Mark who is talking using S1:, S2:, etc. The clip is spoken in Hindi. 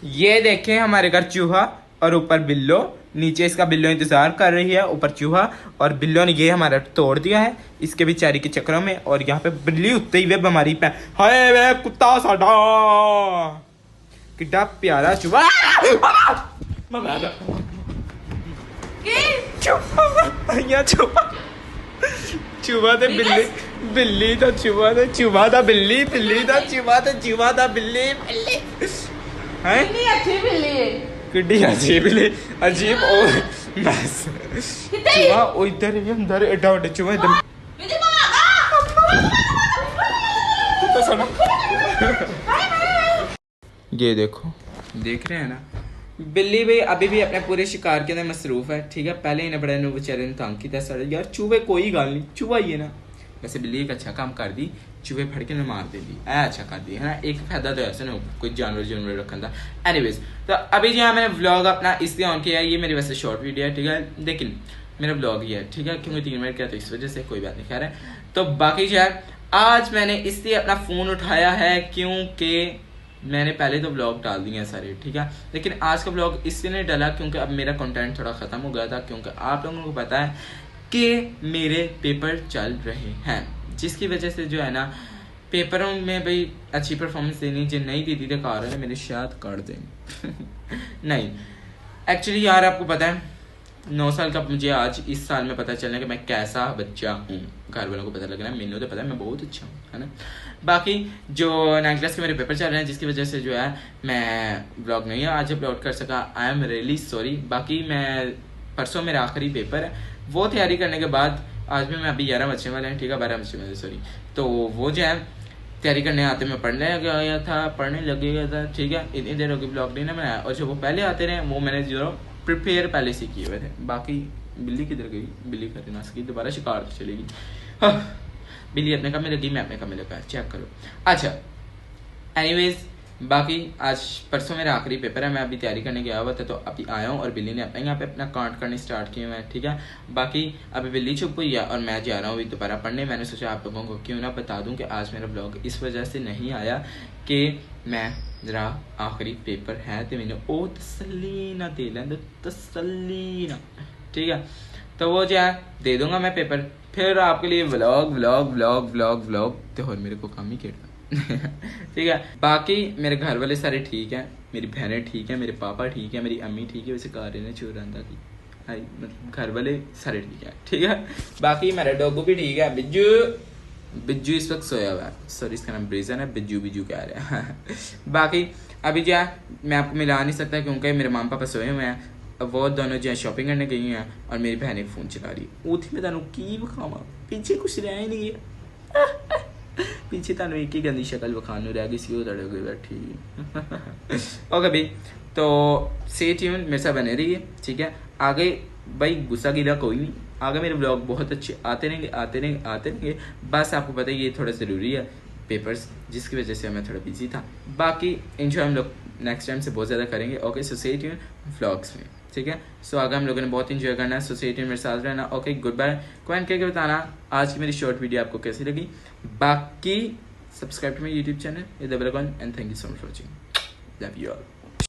S1: ये देखें हमारे घर चूहा और ऊपर बिल्लो, नीचे इसका बिल्लो इंतजार कर रही है, ऊपर चूहा और बिल्लो ने ये हमारा तोड़ दिया है इसके बेचारी के चक्रों में। और यहाँ पे बिल्ली उत्ते ही वे बीमारी पे हाय वे कुत्ता साडा कितना प्यारा चूहा चूहा ते बिल्ली बिल्ली तो चूहा ते चूहा था बिल्ली बिल्ली था चूहा ते चूहा था बिल्ली बिल्ली है अच्छी बिल्ली है किड्डी अजीब बिल्ली अजीब और बस चूहा ओ इधर है अंदर एडा बड़ा चूहा इधर तो सुनो ये देखो देख रहे हैं ना बिल्ली भाई अभी भी अपने पूरे शिकार के अंदर मसरूफ है। ठीक है, पहले इन्हें बड़े बेचारे ने तंग किया सर यार चूहे कोई गल नहीं चूहा ही है ना। वैसे बिल्ली एक अच्छा काम कर दी, चूहे फड़ के मार दे दी, अच्छा कर दी है ना। एक फायदा तो ऐसा ना कोई जानवर रखने का। एनीवेज तो अभी जो है मैंने व्लॉग अपना इसलिए ऑन किया है, ये मेरी वैसे शॉर्ट वीडियो है ठीक है, लेकिन मेरा व्लॉग ही है ठीक है, क्योंकि 3 मिनट का तो इस वजह से कोई बात नहीं खैर है। तो बाकी जो है आज मैंने इसलिए अपना फ़ोन उठाया है क्योंकि मैंने पहले तो ब्लॉग डाल दिए हैं सारे ठीक है, लेकिन आज का ब्लॉग इसलिए नहीं डाला क्योंकि अब मेरा कंटेंट थोड़ा ख़त्म हो गया था, क्योंकि आप लोगों को पता है कि मेरे पेपर चल रहे हैं, जिसकी वजह से जो है ना पेपरों में भाई अच्छी परफॉर्मेंस देनी जो नहीं दी थी कार है मेरे शायद कर दें नहीं एक्चुअली यार आपको पता है 9 साल का मुझे आज इस साल में पता चलना कि मैं कैसा बच्चा हूँ। घर वालों को पता लग रहा है, मैंने तो पता है मैं बहुत अच्छा हूँ है ना। बाकी जो 9th क्लास के मेरे पेपर चल रहे हैं जिसकी वजह से जो है मैं ब्लॉग नहीं आज अपलोड कर सका, आई एम रियली सॉरी। बाकी मैं परसों मेरा आखिरी पेपर है, वो तैयारी करने के बाद आज भी मैं अभी 11 बच्चे वाले हैं ठीक है, 12 बच्चे वाले सॉरी, तो वो जो है तैयारी करने आते मैं पढ़ने गया था पढ़ने लगे गया था ठीक है। इतनी देर होगी ब्लॉग नहीं ना बनाया, और जो वो पहले आते रहे वो मैंने जो प्रिपेयर पहले से किए हुए थे। बाकी बिल्ली किधर गई, बिल्ली कर ना सकी दोबारा शिकार तो चलेगी। हाँ बिल्ली अपने काम में लगी मैं अपने काम में लगा, चेक करो। अच्छा एनीवेज बाकी आज परसों मेरा आखिरी पेपर है, मैं अभी तैयारी करने गया हुआ था तो अभी आया हूँ और बिल्ली ने अपने यहाँ पे अपना कांट करने स्टार्ट किए हुए हैं ठीक है। बाकी अभी बिल्ली चुप हुई है और मैं जा रहा हूँ अभी दोबारा पढ़ने। मैंने सोचा आप लोगों को क्यों ना बता दूँ कि आज मेरा ब्लॉग इस वजह से नहीं आया कि मैं जरा आखिरी पेपर है तो मैंने ओ तसल्ली ना दे लें तसल्ली ना ठीक है, तो वो जो है दे दूंगा मैं पेपर, फिर आपके लिए vlog vlog vlog vlog vlog तो और मेरे को काम ही केड़ा ठीक है। बाकी मेरे घर वाले सारे ठीक हैं, मेरी बहनें ठीक है, मेरे पापा ठीक है, मेरी अम्मी ठीक है, वैसे कार ने चोर आंदा की हाई मतलब घर वाले सारे ठीक है ठीक है। बाकी मेरा डॉगू भी ठीक है, बिज्जू बिज्जू इस वक्त सोया हुआ है, सॉरी इसका नाम ब्रेजन है, बिज्जू बिज्जू कह रहे हैं बाकी अभी जो है मैं आपको मिला नहीं सकता क्योंकि मेरे माम पापा सोए हुए हैं, वो दोनों जो है शॉपिंग करने गई हैं और मेरी बहन एक फ़ोन चला रही है। उठी मैं तुम की विखावा पीछे कुछ रह ही नहीं है पीछे तुम एक ही गंदी शक्ल विखाने रह गई सी तड़े गई बैठी ओके भाई, तो से ट्यून मेरे साथ बने रही है ठीक है। आगे भाई गुस्सा गिला कोई नहीं, आगे मेरे ब्लॉग बहुत अच्छे आते रहेंगे आते रहेंगे आते रहेंगे। बस आपको पता है ये थोड़ा ज़रूरी है पेपर्स जिसकी वजह से मैं थोड़ा बिजी था। बाकी इंजॉय हम लोग नेक्स्ट टाइम से बहुत ज़्यादा करेंगे okay. So stay tune vlogs में ठीक है। सो आगे हम लोगों ने बहुत इंजॉय करना है, सो स्टे ट्यून मेरे साथ रहना ओके। गुड बाय, कमेंट करके बताना आज की मेरी शॉर्ट वीडियो आपको कैसी लगी। बाकी subscribe to my YouTube channel, hit the bell icon and thank you so much for watching, love you all.